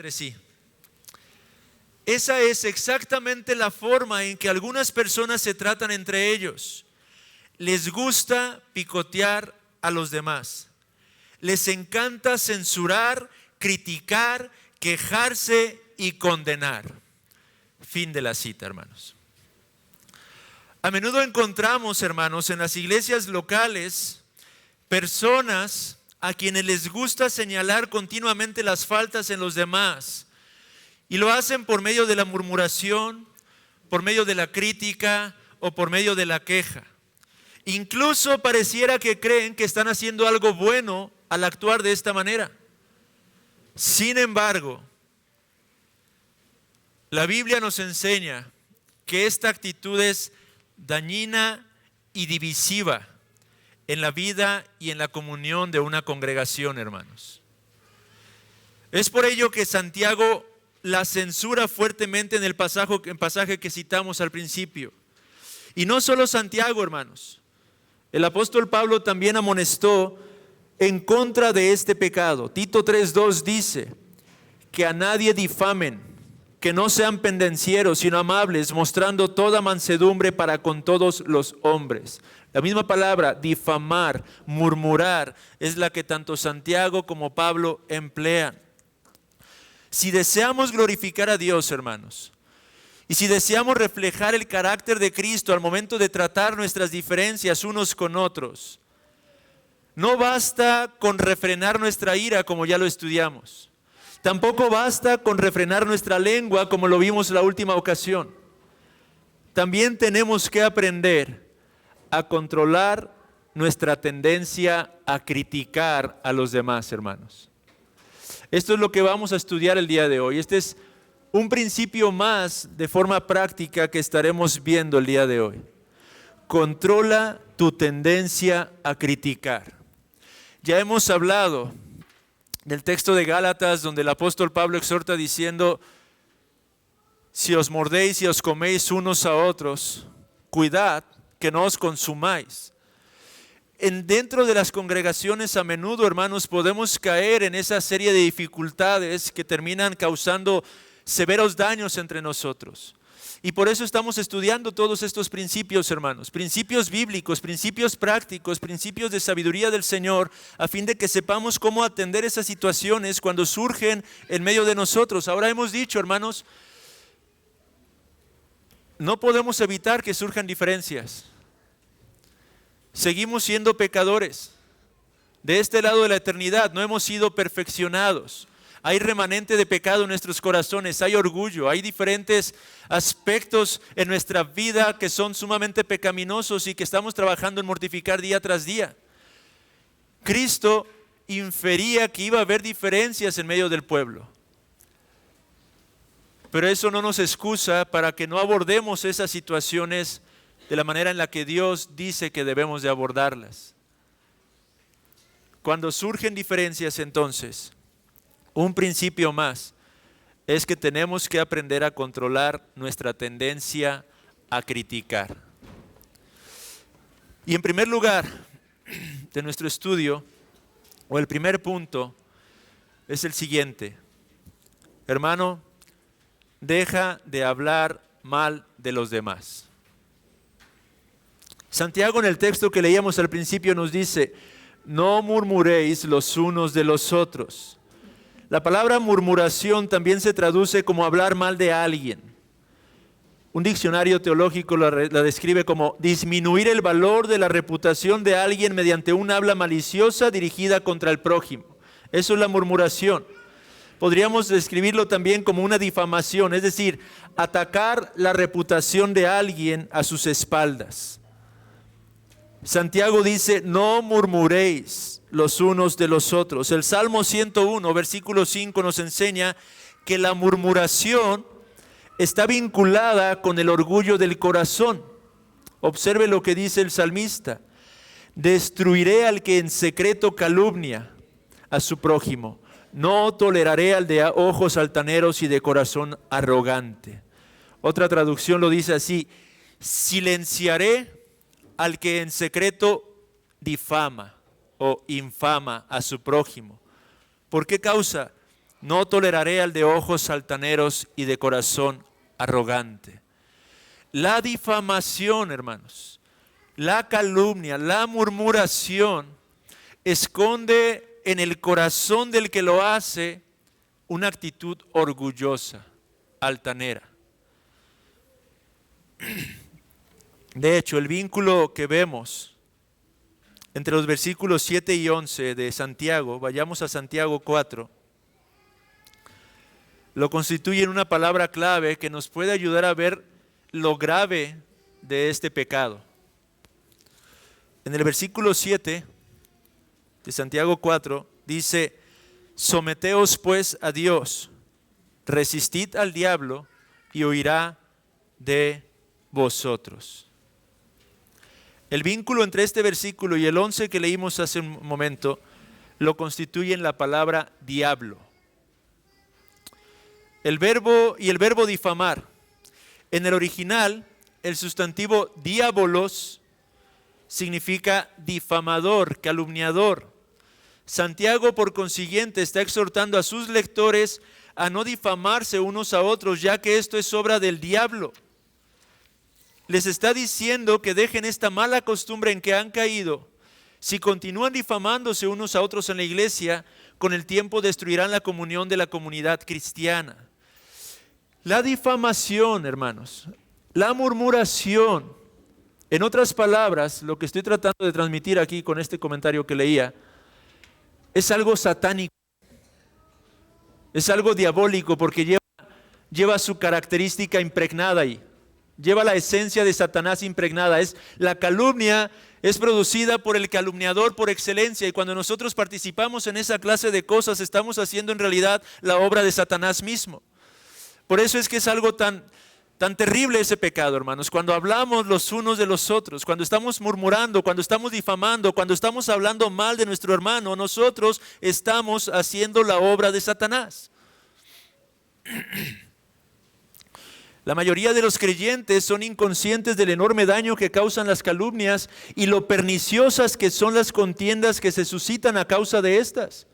entre sí. Esa es exactamente la forma en que algunas personas se tratan entre ellos. Les gusta picotear a los demás. Les encanta censurar, criticar, quejarse y condenar. Fin de la cita, hermanos. A menudo encontramos, hermanos, en las iglesias locales, personas a quienes les gusta señalar continuamente las faltas en los demás. Y lo hacen por medio de la murmuración, por medio de la crítica o por medio de la queja. Incluso pareciera que creen que están haciendo algo bueno al actuar de esta manera. Sin embargo, la Biblia nos enseña que esta actitud es dañina y divisiva en la vida y en la comunión de una congregación, hermanos. Es por ello que Santiago la censura fuertemente en el pasaje que citamos al principio. Y no solo Santiago, hermanos. El apóstol Pablo también amonestó en contra de este pecado. Tito 3:2 dice que a nadie difamen, que no sean pendencieros, sino amables, mostrando toda mansedumbre para con todos los hombres. La misma palabra, difamar, murmurar, es la que tanto Santiago como Pablo emplean. Si deseamos glorificar a Dios, hermanos, y si deseamos reflejar el carácter de Cristo al momento de tratar nuestras diferencias unos con otros, no basta con refrenar nuestra ira como ya lo estudiamos. Tampoco basta con refrenar nuestra lengua como lo vimos la última ocasión. También tenemos que aprender a controlar nuestra tendencia a criticar a los demás, hermanos. Esto es lo que vamos a estudiar el día de hoy. Este es un principio más de forma práctica que estaremos viendo el día de hoy. Controla tu tendencia a criticar. Ya hemos hablado del texto de Gálatas donde el apóstol Pablo exhorta diciendo: si os mordéis y os coméis unos a otros, cuidad que no os consumáis. Dentro de las congregaciones a menudo, hermanos, podemos caer en esa serie de dificultades que terminan causando severos daños entre nosotros. Y por eso estamos estudiando todos estos principios, hermanos, principios bíblicos, principios prácticos, principios de sabiduría del Señor, a fin de que sepamos cómo atender esas situaciones cuando surgen en medio de nosotros. Ahora hemos dicho, hermanos, no podemos evitar que surjan diferencias. Seguimos siendo pecadores. De este lado de la eternidad no hemos sido perfeccionados. Hay remanente de pecado en nuestros corazones, hay orgullo, hay diferentes aspectos en nuestra vida que son sumamente pecaminosos y que estamos trabajando en mortificar día tras día. Cristo infería que iba a haber diferencias en medio del pueblo. Pero eso no nos excusa para que no abordemos esas situaciones de la manera en la que Dios dice que debemos de abordarlas. Cuando surgen diferencias, entonces, un principio más es que tenemos que aprender a controlar nuestra tendencia a criticar. Y en primer lugar de nuestro estudio, o el primer punto, es el siguiente. Hermano, deja de hablar mal de los demás. Santiago en el texto que leíamos al principio nos dice: no murmuréis los unos de los otros. La palabra murmuración también se traduce como hablar mal de alguien. Un diccionario teológico la describe como disminuir el valor de la reputación de alguien mediante un habla maliciosa dirigida contra el prójimo. Eso es la murmuración. Podríamos describirlo también como una difamación, es decir, atacar la reputación de alguien a sus espaldas. Santiago dice: no murmuréis los unos de los otros. El Salmo 101, versículo 5 nos enseña que la murmuración está vinculada con el orgullo del corazón. Observe lo que dice el salmista: destruiré al que en secreto calumnia a su prójimo. No toleraré al de ojos altaneros y de corazón arrogante. Otra traducción lo dice así: silenciaré al que en secreto difama o infama a su prójimo. ¿Por qué causa? No toleraré al de ojos altaneros y de corazón arrogante. La difamación, hermanos, la calumnia, la murmuración, esconde en el corazón del que lo hace una actitud orgullosa, altanera. De hecho, el vínculo que vemos entre los versículos 7 y 11 de Santiago, vayamos a Santiago 4, lo constituye en una palabra clave que nos puede ayudar a ver lo grave de este pecado. En el versículo 7 de Santiago 4 dice: someteos pues a Dios, resistid al diablo y huirá de vosotros. El vínculo entre este versículo y el 11 que leímos hace un momento lo constituyen la palabra diablo. El verbo difamar. En el original, el sustantivo diabolos significa difamador, calumniador. Santiago, por consiguiente, está exhortando a sus lectores a no difamarse unos a otros, ya que esto es obra del diablo. Les está diciendo que dejen esta mala costumbre en que han caído. Si continúan difamándose unos a otros en la iglesia, con el tiempo destruirán la comunión de la comunidad cristiana. La difamación, hermanos, la murmuración, en otras palabras, lo que estoy tratando de transmitir aquí con este comentario que leía, es algo satánico, es algo diabólico, porque lleva su característica impregnada ahí. Lleva la esencia de Satanás impregnada. La calumnia es producida por el calumniador por excelencia, y cuando nosotros participamos en esa clase de cosas, estamos haciendo en realidad la obra de Satanás mismo. Por eso es que es algo tan terrible ese pecado, hermanos. Cuando hablamos los unos de los otros, cuando estamos murmurando, cuando estamos difamando, cuando estamos hablando mal de nuestro hermano, nosotros estamos haciendo la obra de Satanás. La mayoría de los creyentes son inconscientes del enorme daño que causan las calumnias y lo perniciosas que son las contiendas que se suscitan a causa de estas.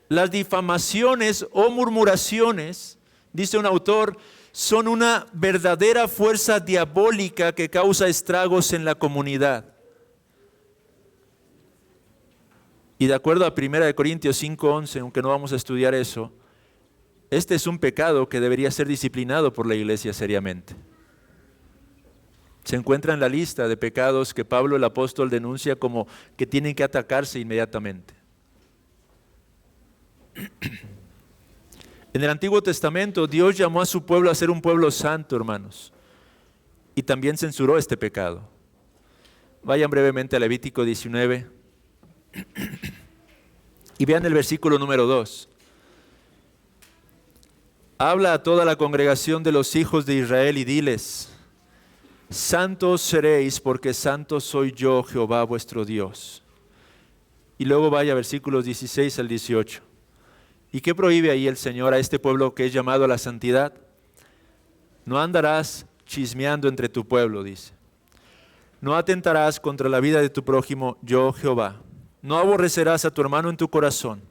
Las difamaciones o murmuraciones, dice un autor, son una verdadera fuerza diabólica que causa estragos en la comunidad. Y de acuerdo a 1 Corintios 5:11, aunque no vamos a estudiar eso, este es un pecado que debería ser disciplinado por la iglesia seriamente. Se encuentra en la lista de pecados que Pablo el apóstol denuncia como que tienen que atacarse inmediatamente. En el Antiguo Testamento, Dios llamó a su pueblo a ser un pueblo santo, hermanos, y también censuró este pecado. Vayan brevemente a Levítico 19 y vean el versículo número 2. Habla a toda la congregación de los hijos de Israel y diles: santos seréis, porque santo soy yo, Jehová vuestro Dios. Y luego vaya a versículos 16 al 18. ¿Y qué prohíbe ahí el Señor a este pueblo que es llamado a la santidad? No andarás chismeando entre tu pueblo, dice. No atentarás contra la vida de tu prójimo, yo Jehová. No aborrecerás a tu hermano en tu corazón.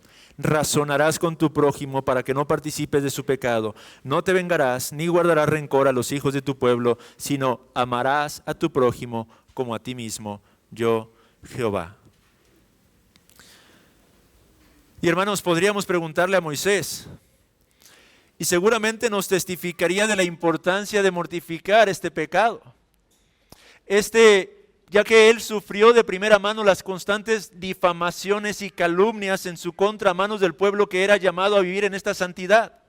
Razonarás con tu prójimo para que no participes de su pecado. No te vengarás ni guardarás rencor a los hijos de tu pueblo, sino amarás a tu prójimo como a ti mismo, yo Jehová. Y hermanos, podríamos preguntarle a Moisés, y seguramente nos testificaría de la importancia de mortificar este pecado. Ya que él sufrió de primera mano las constantes difamaciones y calumnias en su contra a manos del pueblo que era llamado a vivir en esta santidad.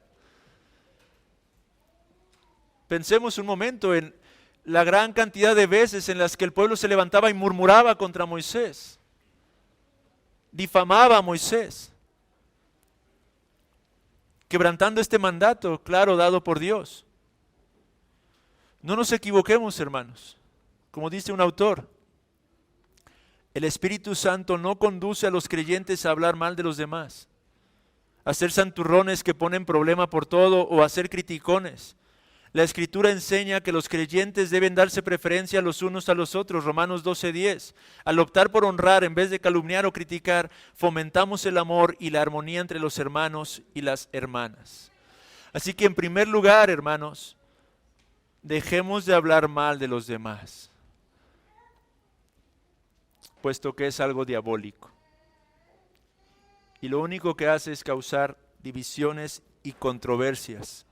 Pensemos un momento en la gran cantidad de veces en las que el pueblo se levantaba y murmuraba contra Moisés, difamaba a Moisés, quebrantando este mandato, claro, dado por Dios. No nos equivoquemos, hermanos. Como dice un autor, el Espíritu Santo no conduce a los creyentes a hablar mal de los demás, a ser santurrones que ponen problema por todo o a ser criticones. La Escritura enseña que los creyentes deben darse preferencia los unos a los otros, Romanos 12:10. Al optar por honrar en vez de calumniar o criticar, fomentamos el amor y la armonía entre los hermanos y las hermanas. Así que en primer lugar, hermanos, dejemos de hablar mal de los demás, puesto que es algo diabólico. Y lo único que hace es causar divisiones y controversias,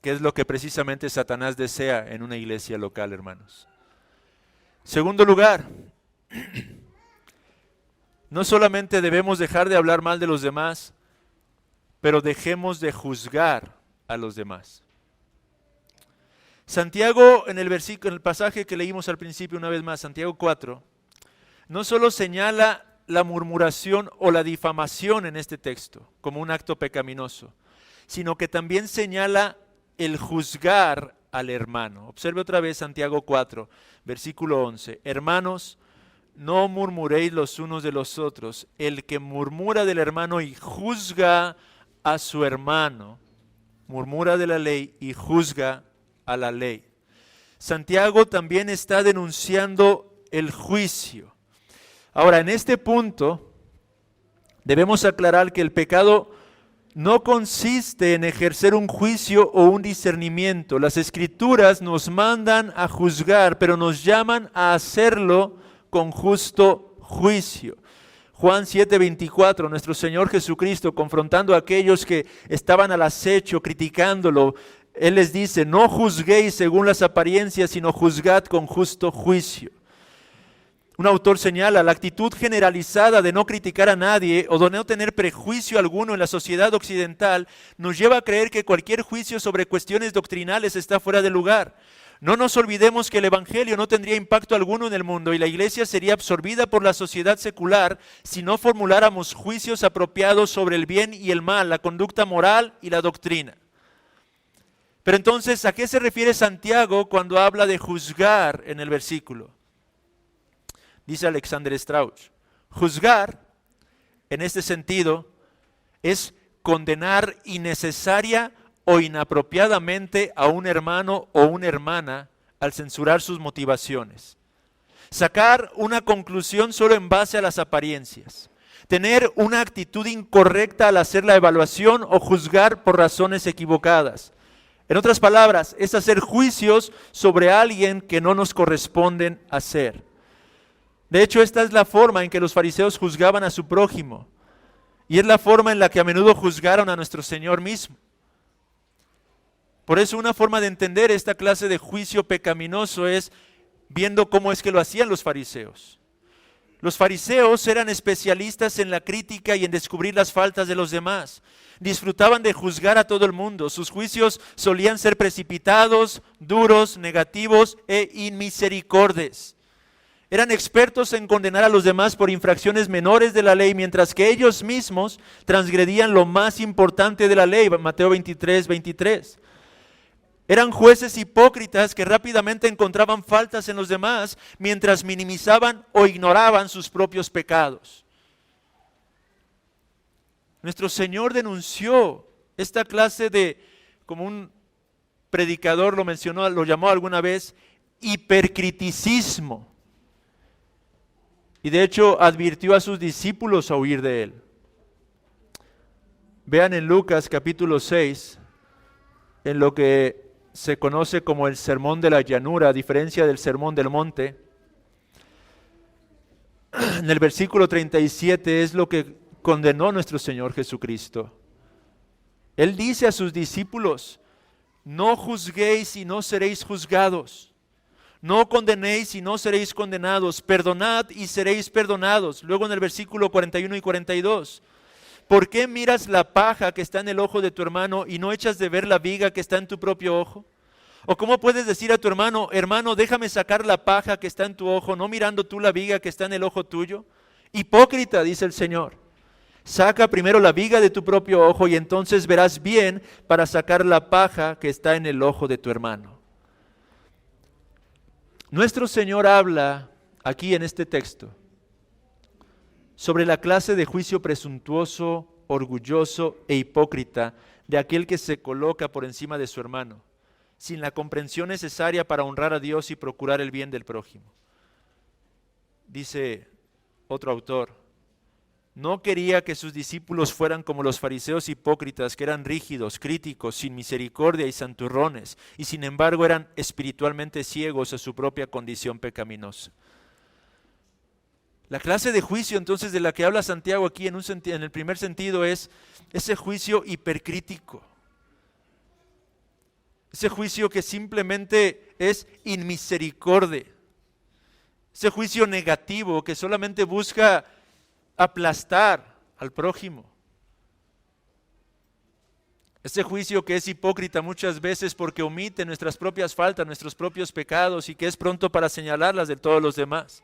que es lo que precisamente Satanás desea en una iglesia local, hermanos. Segundo lugar, no solamente debemos dejar de hablar mal de los demás, pero dejemos de juzgar a los demás. Santiago, en el pasaje que leímos al principio una vez más, Santiago 4, no solo señala la murmuración o la difamación en este texto como un acto pecaminoso, sino que también señala el juzgar al hermano. Observe otra vez Santiago 4, versículo 11. Hermanos, no murmuréis los unos de los otros. El que murmura del hermano y juzga a su hermano, murmura de la ley y juzga a la ley. Santiago también está denunciando el juicio. Ahora, en este punto, debemos aclarar que el pecado no consiste en ejercer un juicio o un discernimiento. Las Escrituras nos mandan a juzgar, pero nos llaman a hacerlo con justo juicio. Juan 7:24, nuestro Señor Jesucristo, confrontando a aquellos que estaban al acecho, criticándolo, Él les dice, no juzguéis según las apariencias, sino juzgad con justo juicio. Un autor señala, la actitud generalizada de no criticar a nadie o de no tener prejuicio alguno en la sociedad occidental nos lleva a creer que cualquier juicio sobre cuestiones doctrinales está fuera de lugar. No nos olvidemos que el Evangelio no tendría impacto alguno en el mundo y la iglesia sería absorbida por la sociedad secular si no formuláramos juicios apropiados sobre el bien y el mal, la conducta moral y la doctrina. Pero entonces, ¿a qué se refiere Santiago cuando habla de juzgar en el versículo? Dice Alexander Strauch, juzgar, en este sentido, es condenar innecesaria o inapropiadamente a un hermano o una hermana al censurar sus motivaciones. Sacar una conclusión solo en base a las apariencias. Tener una actitud incorrecta al hacer la evaluación o juzgar por razones equivocadas. En otras palabras, es hacer juicios sobre alguien que no nos corresponden hacer. De hecho, esta es la forma en que los fariseos juzgaban a su prójimo. Y es la forma en la que a menudo juzgaron a nuestro Señor mismo. Por eso una forma de entender esta clase de juicio pecaminoso es viendo cómo es que lo hacían los fariseos. Los fariseos eran especialistas en la crítica y en descubrir las faltas de los demás. Disfrutaban de juzgar a todo el mundo. Sus juicios solían ser precipitados, duros, negativos e inmisericordes. Eran expertos en condenar a los demás por infracciones menores de la ley, mientras que ellos mismos transgredían lo más importante de la ley, Mateo 23:23. Eran jueces hipócritas que rápidamente encontraban faltas en los demás, mientras minimizaban o ignoraban sus propios pecados. Nuestro Señor denunció esta clase de, como un predicador lo mencionó, lo llamó alguna vez, hipercriticismo. Y de hecho advirtió a sus discípulos a huir de él. Vean en Lucas capítulo 6, en lo que se conoce como el sermón de la llanura, a diferencia del sermón del monte. En el versículo 37 es lo que condenó nuestro Señor Jesucristo. Él dice a sus discípulos, no juzguéis y no seréis juzgados. No condenéis y no seréis condenados, perdonad y seréis perdonados. Luego en el versículo 41 y 42, ¿por qué miras la paja que está en el ojo de tu hermano y no echas de ver la viga que está en tu propio ojo? ¿O cómo puedes decir a tu hermano, hermano, déjame sacar la paja que está en tu ojo, no mirando tú la viga que está en el ojo tuyo? Hipócrita, dice el Señor. Saca primero la viga de tu propio ojo y entonces verás bien para sacar la paja que está en el ojo de tu hermano. Nuestro Señor habla aquí en este texto sobre la clase de juicio presuntuoso orgulloso e hipócrita de aquel que se coloca por encima de su hermano, sin la comprensión necesaria para honrar a Dios y procurar el bien del prójimo. Dice otro autor, no quería que sus discípulos fueran como los fariseos hipócritas, que eran rígidos, críticos, sin misericordia y santurrones, y sin embargo eran espiritualmente ciegos a su propia condición pecaminosa. La clase de juicio entonces de la que habla Santiago aquí en el primer sentido es ese juicio hipercrítico. Ese juicio que simplemente es inmisericordia. Ese juicio negativo que solamente busca aplastar al prójimo. Ese juicio que es hipócrita muchas veces porque omite nuestras propias faltas, nuestros propios pecados y que es pronto para señalarlas de todos los demás.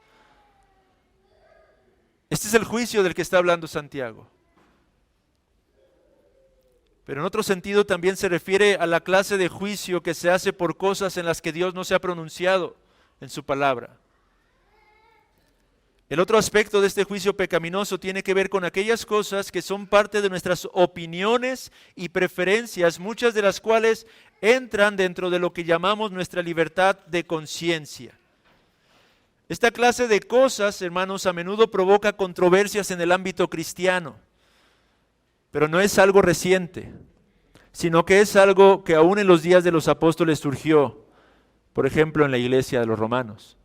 Este es el juicio del que está hablando Santiago. Pero en otro sentido también se refiere a la clase de juicio que se hace por cosas en las que Dios no se ha pronunciado en su palabra. El otro aspecto de este juicio pecaminoso tiene que ver con aquellas cosas que son parte de nuestras opiniones y preferencias, muchas de las cuales entran dentro de lo que llamamos nuestra libertad de conciencia. Esta clase de cosas, hermanos, a menudo provoca controversias en el ámbito cristiano, pero no es algo reciente, sino que es algo que aún en los días de los apóstoles surgió, por ejemplo, en la iglesia de los romanos.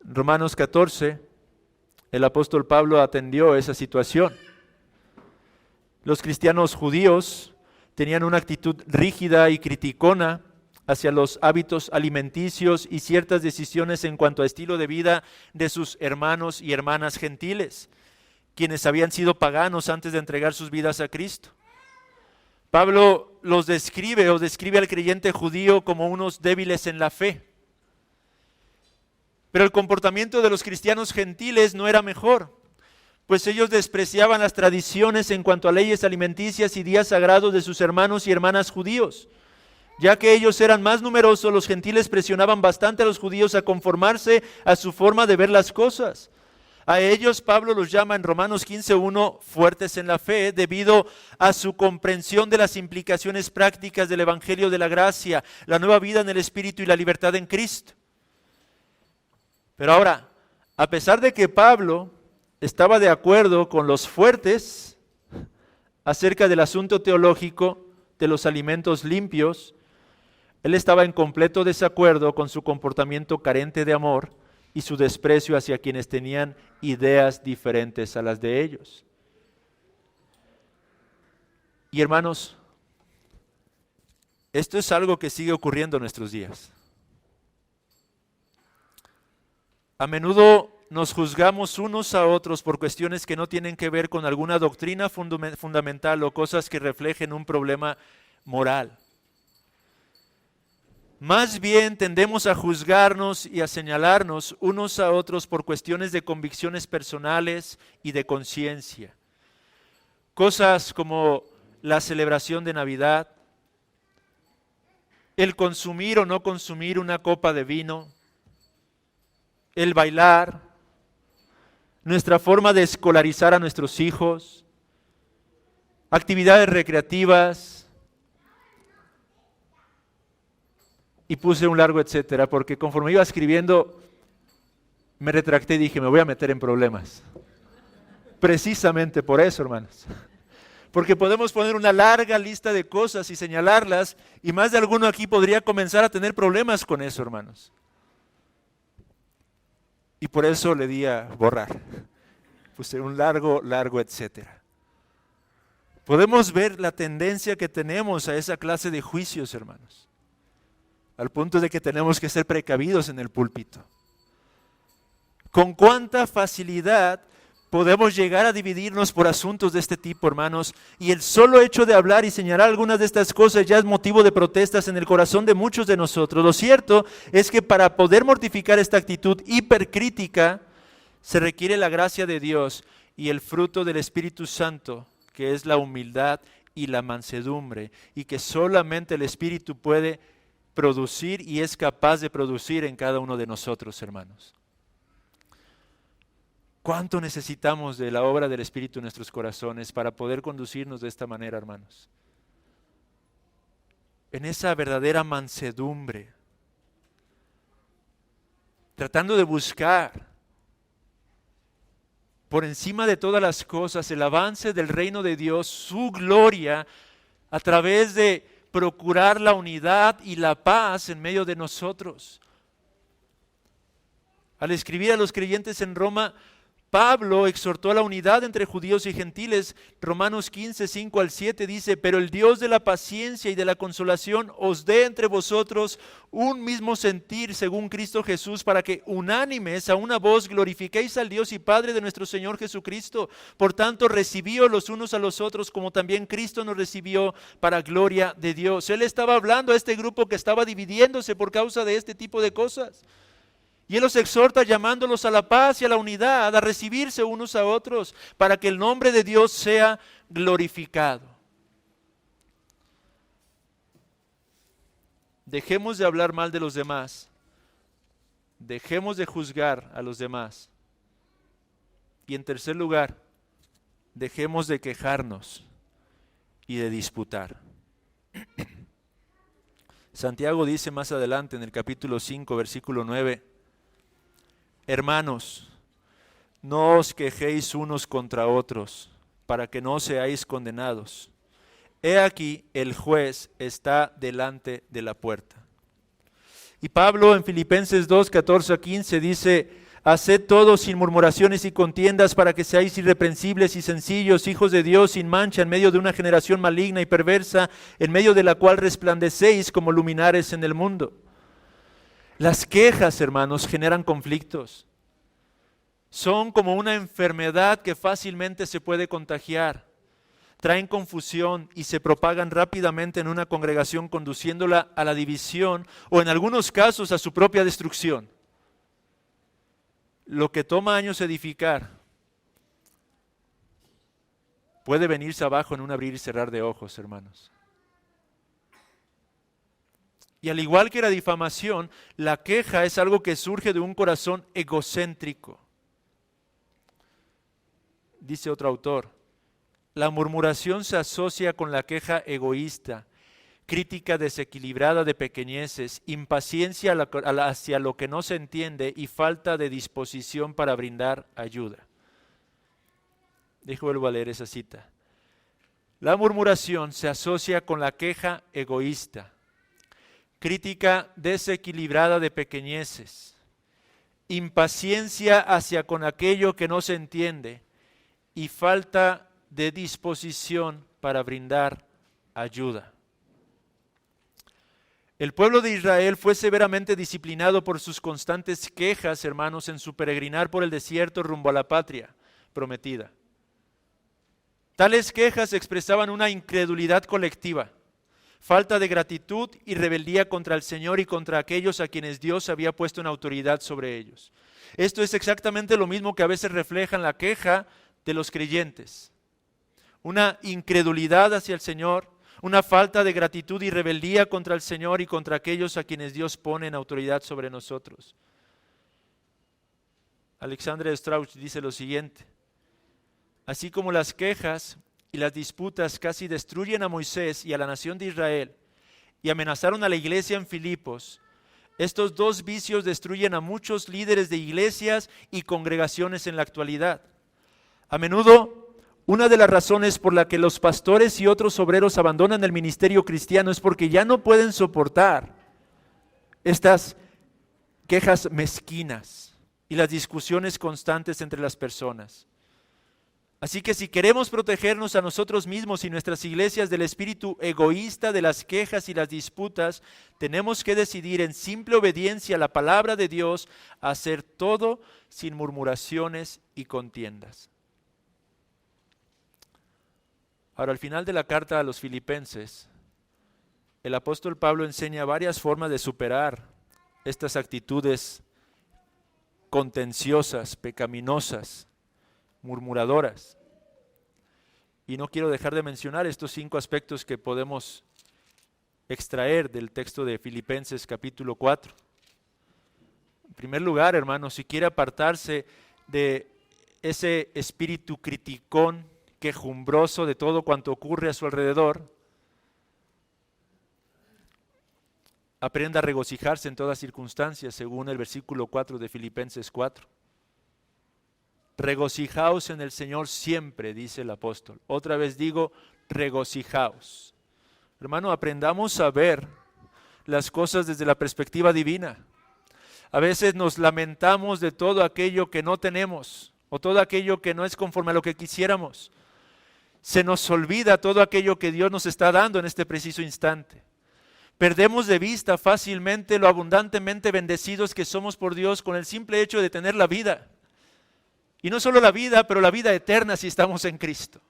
En Romanos 14, el apóstol Pablo atendió esa situación. Los cristianos judíos tenían una actitud rígida y criticona hacia los hábitos alimenticios y ciertas decisiones en cuanto a estilo de vida de sus hermanos y hermanas gentiles, quienes habían sido paganos antes de entregar sus vidas a Cristo. Pablo los describe al creyente judío como unos débiles en la fe. Pero el comportamiento de los cristianos gentiles no era mejor, pues ellos despreciaban las tradiciones en cuanto a leyes alimenticias y días sagrados de sus hermanos y hermanas judíos. Ya que ellos eran más numerosos, los gentiles presionaban bastante a los judíos a conformarse a su forma de ver las cosas. A ellos Pablo los llama en Romanos 15:1 fuertes en la fe, debido a su comprensión de las implicaciones prácticas del Evangelio de la gracia, la nueva vida en el Espíritu y la libertad en Cristo. Pero ahora, a pesar de que Pablo estaba de acuerdo con los fuertes acerca del asunto teológico de los alimentos limpios, él estaba en completo desacuerdo con su comportamiento carente de amor y su desprecio hacia quienes tenían ideas diferentes a las de ellos. Y hermanos, esto es algo que sigue ocurriendo en nuestros días. A menudo nos juzgamos unos a otros por cuestiones que no tienen que ver con alguna doctrina fundamental o cosas que reflejen un problema moral. Más bien tendemos a juzgarnos y a señalarnos unos a otros por cuestiones de convicciones personales y de conciencia. Cosas como la celebración de Navidad, el consumir o no consumir una copa de vino, el bailar, nuestra forma de escolarizar a nuestros hijos, actividades recreativas, y puse un largo etcétera, porque conforme iba escribiendo, me retracté y dije, me voy a meter en problemas. Precisamente por eso, hermanos. Porque podemos poner una larga lista de cosas y señalarlas, y más de alguno aquí podría comenzar a tener problemas con eso, hermanos. Y por eso le di a borrar. Puse un largo etcétera. Podemos ver la tendencia que tenemos a esa clase de juicios, hermanos. Al punto de que tenemos que ser precavidos en el púlpito. ¿Con cuánta facilidad podemos llegar a dividirnos por asuntos de este tipo, hermanos? Y el solo hecho de hablar y señalar algunas de estas cosas ya es motivo de protestas en el corazón de muchos de nosotros. Lo cierto es que para poder mortificar esta actitud hipercrítica, se requiere la gracia de Dios y el fruto del Espíritu Santo, que es la humildad y la mansedumbre, y que solamente el Espíritu puede producir y es capaz de producir en cada uno de nosotros, hermanos. ¿Cuánto necesitamos de la obra del Espíritu en nuestros corazones para poder conducirnos de esta manera, hermanos? En esa verdadera mansedumbre, tratando de buscar por encima de todas las cosas el avance del reino de Dios, su gloria, a través de procurar la unidad y la paz en medio de nosotros. Al escribir a los creyentes en Roma, Pablo exhortó a la unidad entre judíos y gentiles. Romanos 15, 5 al 7 dice: pero el Dios de la paciencia y de la consolación os dé entre vosotros un mismo sentir según Cristo Jesús, para que unánimes a una voz glorifiquéis al Dios y Padre de nuestro Señor Jesucristo. Por tanto, recibíos los unos a los otros, como también Cristo nos recibió, para gloria de Dios. Él estaba hablando a este grupo que estaba dividiéndose por causa de este tipo de cosas. Y Él los exhorta llamándolos a la paz y a la unidad, a recibirse unos a otros, para que el nombre de Dios sea glorificado. Dejemos de hablar mal de los demás. Dejemos de juzgar a los demás. Y en tercer lugar, dejemos de quejarnos y de disputar. Santiago dice más adelante en el capítulo 5, versículo 9: hermanos, no os quejéis unos contra otros, para que no seáis condenados. He aquí, el juez está delante de la puerta. Y Pablo en Filipenses 2, 14 a 15 dice: haced todo sin murmuraciones y contiendas, para que seáis irreprensibles y sencillos, hijos de Dios sin mancha, en medio de una generación maligna y perversa, en medio de la cual resplandecéis como luminares en el mundo. Las quejas, hermanos, generan conflictos. Son como una enfermedad que fácilmente se puede contagiar. Traen confusión y se propagan rápidamente en una congregación, conduciéndola a la división o en algunos casos a su propia destrucción. Lo que toma años edificar puede venirse abajo en un abrir y cerrar de ojos, hermanos. Y al igual que la difamación, la queja es algo que surge de un corazón egocéntrico. Dice otro autor: la murmuración se asocia con la queja egoísta, crítica desequilibrada de pequeñeces, impaciencia hacia lo que no se entiende y falta de disposición para brindar ayuda. Vuelvo a leer esa cita. La murmuración se asocia con la queja egoísta, crítica desequilibrada de pequeñeces, impaciencia hacia con aquello que no se entiende y falta de disposición para brindar ayuda. El pueblo de Israel fue severamente disciplinado por sus constantes quejas, hermanos, en su peregrinar por el desierto rumbo a la patria prometida. Tales quejas expresaban una incredulidad colectiva, falta de gratitud y rebeldía contra el Señor y contra aquellos a quienes Dios había puesto en autoridad sobre ellos. Esto es exactamente lo mismo que a veces refleja en la queja de los creyentes. Una incredulidad hacia el Señor, una falta de gratitud y rebeldía contra el Señor y contra aquellos a quienes Dios pone en autoridad sobre nosotros. Alexander Strauch dice lo siguiente: así como las quejas y las disputas casi destruyen a Moisés y a la nación de Israel y amenazaron a la iglesia en Filipos, estos dos vicios destruyen a muchos líderes de iglesias y congregaciones en la actualidad. A menudo, una de las razones por la que los pastores y otros obreros abandonan el ministerio cristiano es porque ya no pueden soportar estas quejas mezquinas y las discusiones constantes entre las personas. Así que si queremos protegernos a nosotros mismos y nuestras iglesias del espíritu egoísta de las quejas y las disputas, tenemos que decidir en simple obediencia a la palabra de Dios hacer todo sin murmuraciones y contiendas. Ahora, al final de la carta a los Filipenses, el apóstol Pablo enseña varias formas de superar estas actitudes contenciosas, pecaminosas, murmuradoras. Y no quiero dejar de mencionar estos 5 aspectos que podemos extraer del texto de Filipenses capítulo 4. En primer lugar, hermanos, si quiere apartarse de ese espíritu criticón, quejumbroso de todo cuanto ocurre a su alrededor, aprenda a regocijarse en todas circunstancias, según el versículo 4 de Filipenses 4. Regocijaos en el Señor siempre, dice el apóstol. Otra vez digo, regocijaos. Hermano, aprendamos a ver las cosas desde la perspectiva divina. A veces nos lamentamos de todo aquello que no tenemos o todo aquello que no es conforme a lo que quisiéramos. Se nos olvida todo aquello que Dios nos está dando en este preciso instante. Perdemos de vista fácilmente lo abundantemente bendecidos que somos por Dios con el simple hecho de tener la vida. Y no solo la vida, pero la vida eterna si estamos en Cristo.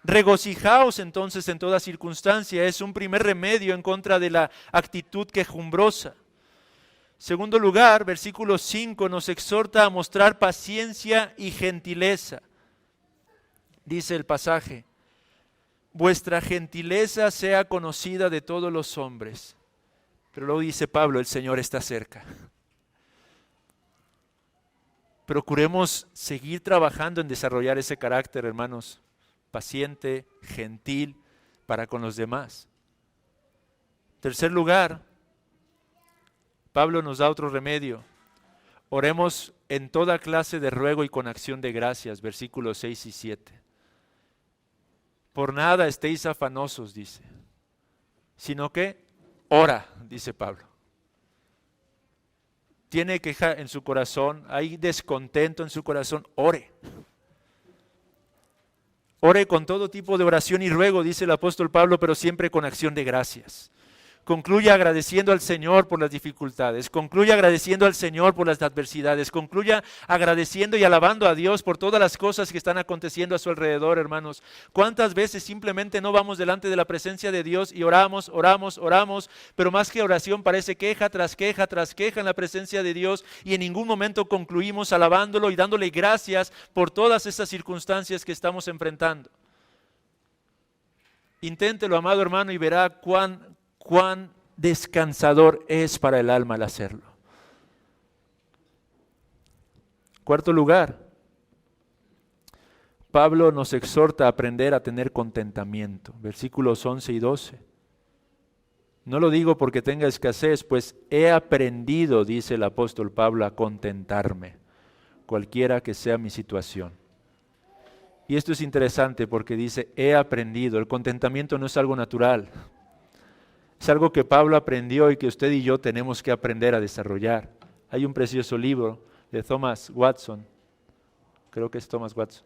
Regocijaos entonces en toda circunstancia, es un primer remedio en contra de la actitud quejumbrosa. Segundo lugar, versículo 5 nos exhorta a mostrar paciencia y gentileza. Dice el pasaje, vuestra gentileza sea conocida de todos los hombres. Pero luego dice Pablo, el Señor está cerca. Procuremos seguir trabajando en desarrollar ese carácter, hermanos, paciente, gentil para con los demás. Tercer lugar, Pablo nos da otro remedio. Oremos en toda clase de ruego y con acción de gracias, versículos 6 y 7. Por nada estéis afanosos, dice, sino que ora, dice Pablo. Tiene queja en su corazón, hay descontento en su corazón, ore. Ore con todo tipo de oración y ruego, dice el apóstol Pablo, pero siempre con acción de gracias. Concluya agradeciendo al Señor por las dificultades, concluya agradeciendo al Señor por las adversidades, concluya agradeciendo y alabando a Dios por todas las cosas que están aconteciendo a su alrededor, hermanos. ¿Cuántas veces simplemente no vamos delante de la presencia de Dios y oramos, pero más que oración parece queja tras queja tras queja en la presencia de Dios y en ningún momento concluimos alabándolo y dándole gracias por todas esas circunstancias que estamos enfrentando? Inténtelo, amado hermano, y verá cuán descansador es para el alma el hacerlo. Cuarto lugar, Pablo nos exhorta a aprender a tener contentamiento. Versículos 11 y 12. No lo digo porque tenga escasez, pues he aprendido, dice el apóstol Pablo, a contentarme, cualquiera que sea mi situación. Y esto es interesante porque dice, he aprendido. El contentamiento no es algo natural. Es algo que Pablo aprendió y que usted y yo tenemos que aprender a desarrollar. Hay un precioso libro de Thomas Watson, creo que es Thomas Watson,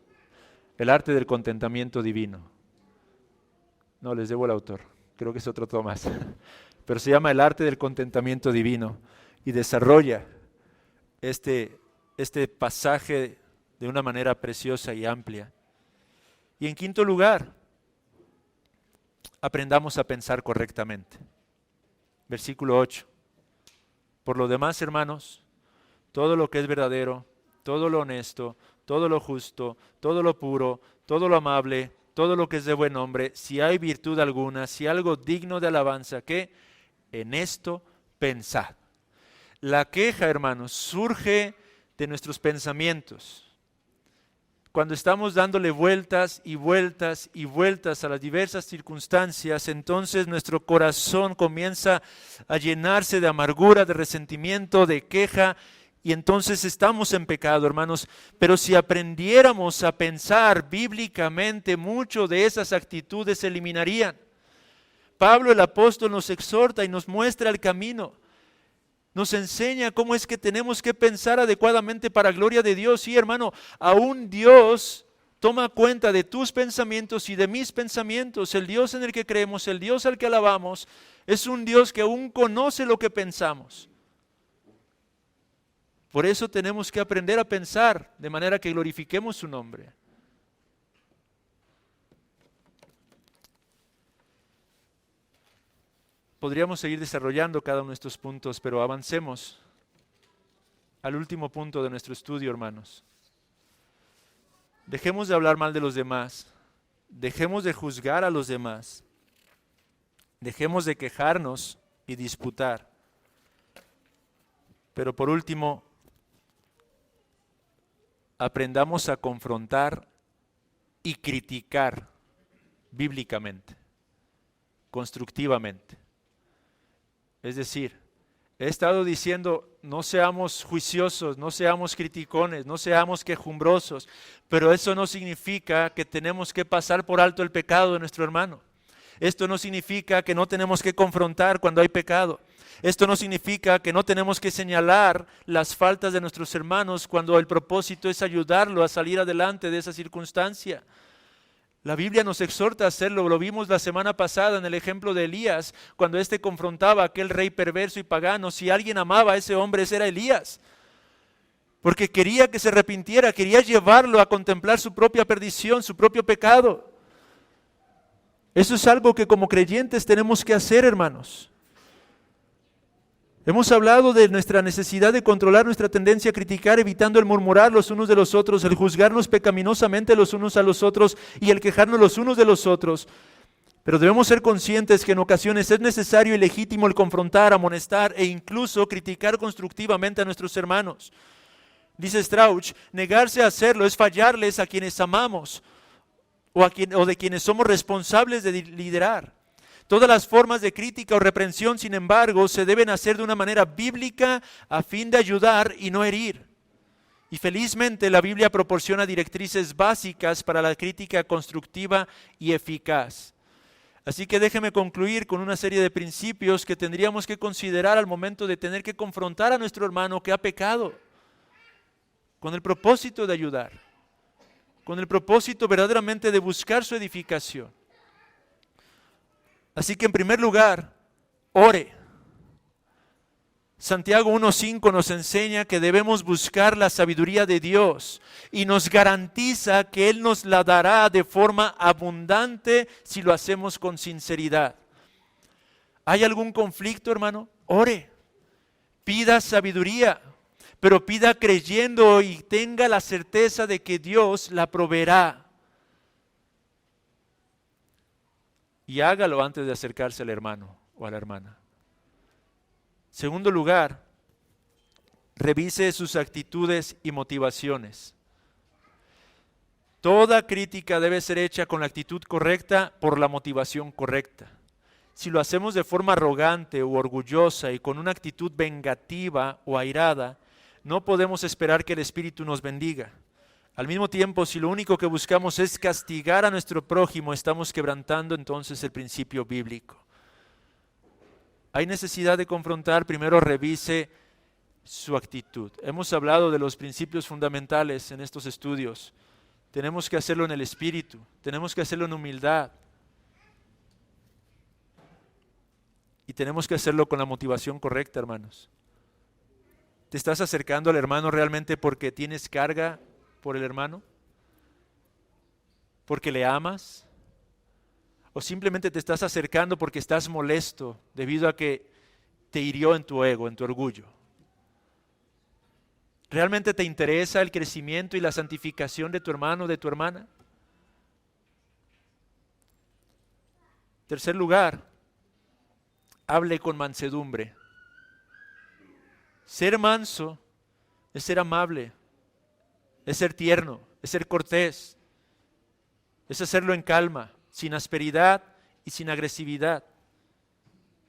El arte del contentamiento divino. No, les debo el autor, creo que es otro Thomas, pero se llama El arte del contentamiento divino y desarrolla este pasaje de una manera preciosa y amplia. Y en quinto lugar, aprendamos a pensar correctamente. Versículo 8. Por lo demás, hermanos, todo lo que es verdadero, todo lo honesto, todo lo justo, todo lo puro, todo lo amable, todo lo que es de buen nombre, si hay virtud alguna, si algo digno de alabanza, que en esto pensad. La queja, hermanos, surge de nuestros pensamientos. Cuando estamos dándole vueltas y vueltas y vueltas a las diversas circunstancias, entonces nuestro corazón comienza a llenarse de amargura, de resentimiento, de queja, y entonces estamos en pecado, hermanos. Pero si aprendiéramos a pensar bíblicamente, mucho de esas actitudes se eliminarían. Pablo el apóstol nos exhorta y nos muestra el camino. Nos enseña cómo es que tenemos que pensar adecuadamente para gloria de Dios. Sí, hermano, aún Dios toma cuenta de tus pensamientos y de mis pensamientos. El Dios en el que creemos, el Dios al que alabamos, es un Dios que aún conoce lo que pensamos. Por eso tenemos que aprender a pensar de manera que glorifiquemos su nombre. Podríamos seguir desarrollando cada uno de estos puntos, pero avancemos al último punto de nuestro estudio, hermanos. Dejemos de hablar mal de los demás, dejemos de juzgar a los demás, dejemos de quejarnos y disputar. Pero por último, aprendamos a confrontar y criticar bíblicamente, constructivamente. Es decir, he estado diciendo, no seamos juiciosos, no seamos criticones, no seamos quejumbrosos, pero eso no significa que tenemos que pasar por alto el pecado de nuestro hermano. Esto no significa que no tenemos que confrontar cuando hay pecado. Esto no significa que no tenemos que señalar las faltas de nuestros hermanos cuando el propósito es ayudarlo a salir adelante de esa circunstancia. La Biblia nos exhorta a hacerlo, lo vimos la semana pasada en el ejemplo de Elías, cuando éste confrontaba a aquel rey perverso y pagano. Si alguien amaba a ese hombre, ese era Elías, porque quería que se arrepintiera, quería llevarlo a contemplar su propia perdición, su propio pecado. Eso es algo que como creyentes tenemos que hacer, hermanos. Hemos hablado de nuestra necesidad de controlar nuestra tendencia a criticar, evitando el murmurar los unos de los otros, el juzgarnos pecaminosamente los unos a los otros y el quejarnos los unos de los otros. Pero debemos ser conscientes que en ocasiones es necesario y legítimo el confrontar, amonestar e incluso criticar constructivamente a nuestros hermanos. Dice Strauch, negarse a hacerlo es fallarles a quienes amamos o de quienes somos responsables de liderar. Todas las formas de crítica o reprensión, sin embargo, se deben hacer de una manera bíblica a fin de ayudar y no herir. Y felizmente la Biblia proporciona directrices básicas para la crítica constructiva y eficaz. Así que déjeme concluir con una serie de principios que tendríamos que considerar al momento de tener que confrontar a nuestro hermano que ha pecado, con el propósito de ayudar, con el propósito verdaderamente de buscar su edificación. Así que en primer lugar, ore. Santiago 1:5 nos enseña que debemos buscar la sabiduría de Dios y nos garantiza que Él nos la dará de forma abundante si lo hacemos con sinceridad. ¿Hay algún conflicto, hermano? Ore. Pida sabiduría, pero pida creyendo y tenga la certeza de que Dios la proveerá. Y hágalo antes de acercarse al hermano o a la hermana. Segundo lugar, revise sus actitudes y motivaciones. Toda crítica debe ser hecha con la actitud correcta por la motivación correcta. Si lo hacemos de forma arrogante u orgullosa y con una actitud vengativa o airada, no podemos esperar que el Espíritu nos bendiga. Al mismo tiempo, si lo único que buscamos es castigar a nuestro prójimo, estamos quebrantando entonces el principio bíblico. Hay necesidad de confrontar, primero revise su actitud. Hemos hablado de los principios fundamentales en estos estudios. Tenemos que hacerlo en el Espíritu, tenemos que hacerlo en humildad. Y tenemos que hacerlo con la motivación correcta, hermanos. ¿Te estás acercando al hermano realmente porque tienes carga por el hermano? ¿Porque le amas? ¿O simplemente te estás acercando porque estás molesto debido a que te hirió en tu ego, en tu orgullo? ¿Realmente te interesa el crecimiento y la santificación de tu hermano o de tu hermana? Tercer lugar, hable con mansedumbre. Ser manso es ser amable, es ser tierno, es ser cortés, es hacerlo en calma, sin asperidad y sin agresividad.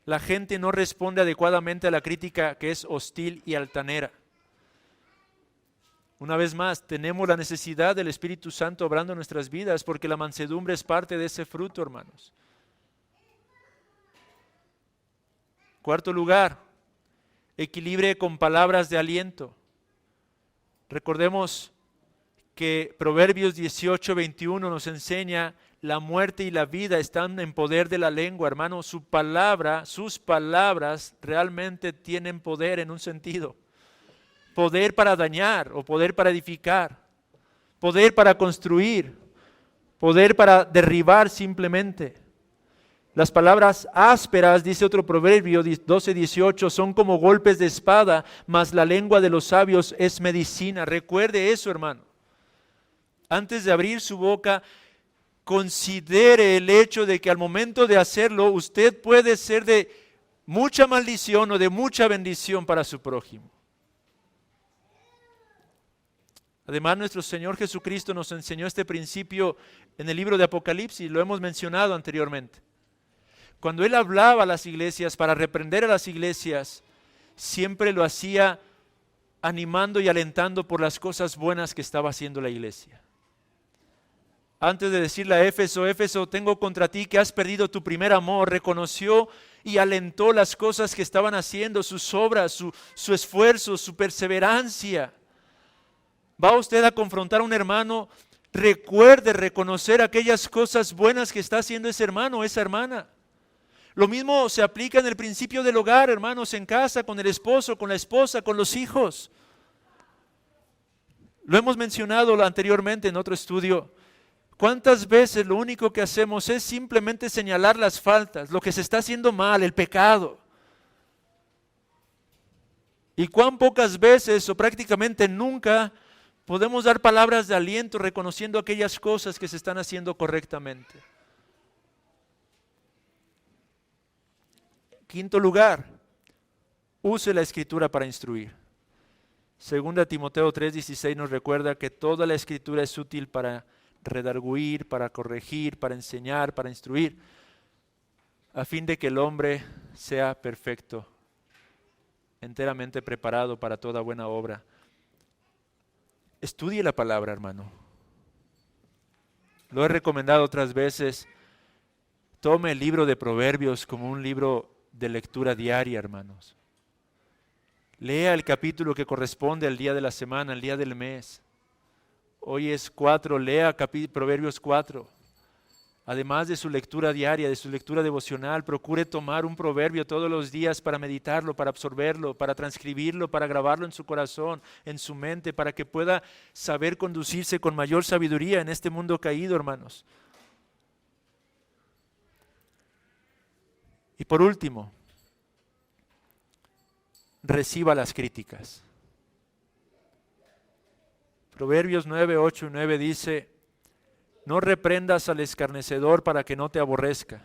La gente no responde adecuadamente a la crítica que es hostil y altanera. Una vez más, tenemos la necesidad del Espíritu Santo obrando en nuestras vidas porque la mansedumbre es parte de ese fruto, hermanos. Cuarto lugar, equilibre con palabras de aliento. Recordemos que Proverbios 18:21 nos enseña la muerte y la vida están en poder de la lengua, hermano. Sus palabras realmente tienen poder en un sentido. Poder para dañar o poder para edificar. Poder para construir. Poder para derribar simplemente. Las palabras ásperas, dice otro proverbio 12:18, son como golpes de espada, mas la lengua de los sabios es medicina. Recuerde eso, hermano. Antes de abrir su boca, considere el hecho de que al momento de hacerlo, usted puede ser de mucha maldición o de mucha bendición para su prójimo. Además, nuestro Señor Jesucristo nos enseñó este principio en el libro de Apocalipsis, lo hemos mencionado anteriormente. Cuando Él hablaba a las iglesias, para reprender a las iglesias, siempre lo hacía animando y alentando por las cosas buenas que estaba haciendo la iglesia. Antes de decirle a Éfeso, Éfeso, tengo contra ti que has perdido tu primer amor, reconoció y alentó las cosas que estaban haciendo, sus obras, su esfuerzo, su perseverancia. Va usted a confrontar a un hermano, recuerde reconocer aquellas cosas buenas que está haciendo ese hermano o esa hermana. Lo mismo se aplica en el principio del hogar, hermanos, en casa, con el esposo, con la esposa, con los hijos. Lo hemos mencionado anteriormente en otro estudio. ¿Cuántas veces lo único que hacemos es simplemente señalar las faltas, lo que se está haciendo mal, el pecado? Y cuán pocas veces o prácticamente nunca podemos dar palabras de aliento reconociendo aquellas cosas que se están haciendo correctamente. Quinto lugar, use la Escritura para instruir. Segunda Timoteo 3:16 nos recuerda que toda la Escritura es útil para redarguir, para corregir, para enseñar, para instruir, a fin de que el hombre sea perfecto, enteramente preparado para toda buena obra. Estudie la palabra, hermano. Lo he recomendado otras veces. Tome el libro de Proverbios como un libro de lectura diaria, hermanos. Lea el capítulo que corresponde al día de la semana, al día del mes. Hoy es 4, lea Proverbios 4. Además de su lectura diaria, de su lectura devocional, procure tomar un proverbio todos los días para meditarlo, para absorberlo, para transcribirlo, para grabarlo en su corazón, en su mente, para que pueda saber conducirse con mayor sabiduría en este mundo caído, hermanos. Y por último, reciba las críticas. Proverbios 9, 8 y 9 dice: no reprendas al escarnecedor para que no te aborrezca.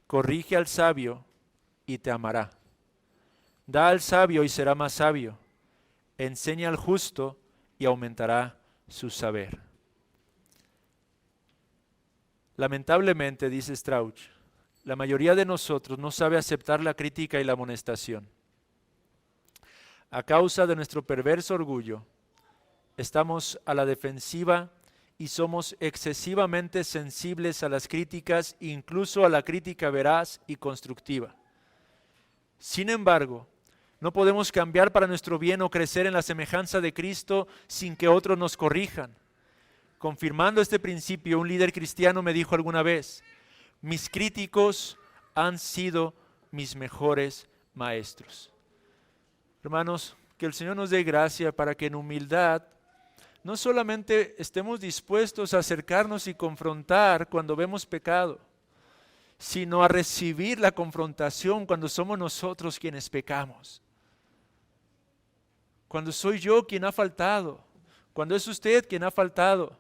Corrige al sabio y te amará. Da al sabio y será más sabio. Enseña al justo y aumentará su saber. Lamentablemente, dice Strauch, la mayoría de nosotros no sabe aceptar la crítica y la amonestación. A causa de nuestro perverso orgullo, estamos a la defensiva y somos excesivamente sensibles a las críticas, incluso a la crítica veraz y constructiva. Sin embargo, no podemos cambiar para nuestro bien o crecer en la semejanza de Cristo sin que otros nos corrijan. Confirmando este principio, un líder cristiano me dijo alguna vez: mis críticos han sido mis mejores maestros. Hermanos, que el Señor nos dé gracia para que en humildad no solamente estemos dispuestos a acercarnos y confrontar cuando vemos pecado, sino a recibir la confrontación cuando somos nosotros quienes pecamos. Cuando soy yo quien ha faltado, cuando es usted quien ha faltado.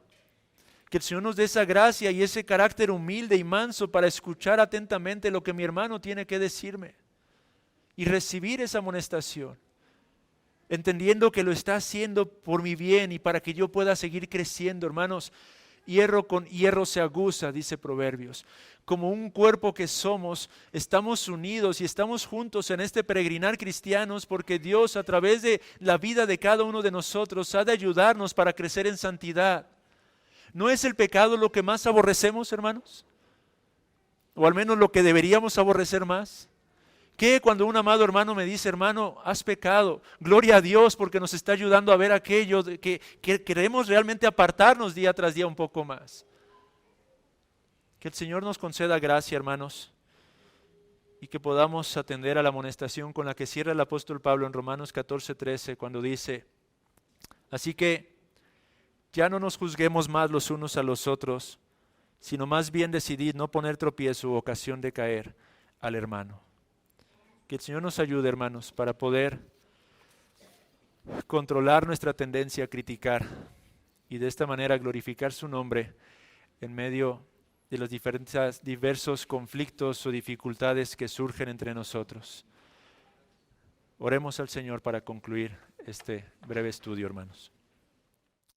Que el Señor nos dé esa gracia y ese carácter humilde y manso para escuchar atentamente lo que mi hermano tiene que decirme y recibir esa amonestación, entendiendo que lo está haciendo por mi bien y para que yo pueda seguir creciendo. Hermanos, hierro con hierro se aguza, dice Proverbios. Como un cuerpo que somos, estamos unidos y estamos juntos en este peregrinar cristianos, porque Dios, a través de la vida de cada uno de nosotros, ha de ayudarnos para crecer en santidad. ¿No es el pecado lo que más aborrecemos, hermanos? O al menos lo que deberíamos aborrecer más. ¿Qué cuando un amado hermano me dice: hermano, has pecado? Gloria a Dios, porque nos está ayudando a ver aquello que queremos realmente apartarnos día tras día un poco más. Que el Señor nos conceda gracia, hermanos, y que podamos atender a la amonestación con la que cierra el apóstol Pablo en Romanos 14:13, cuando dice: así que ya no nos juzguemos más los unos a los otros, sino más bien decidid no poner tropiezo u ocasión de caer al hermano. Que el Señor nos ayude, hermanos, para poder controlar nuestra tendencia a criticar y de esta manera glorificar su nombre en medio de los diversos conflictos o dificultades que surgen entre nosotros. Oremos al Señor para concluir este breve estudio, hermanos.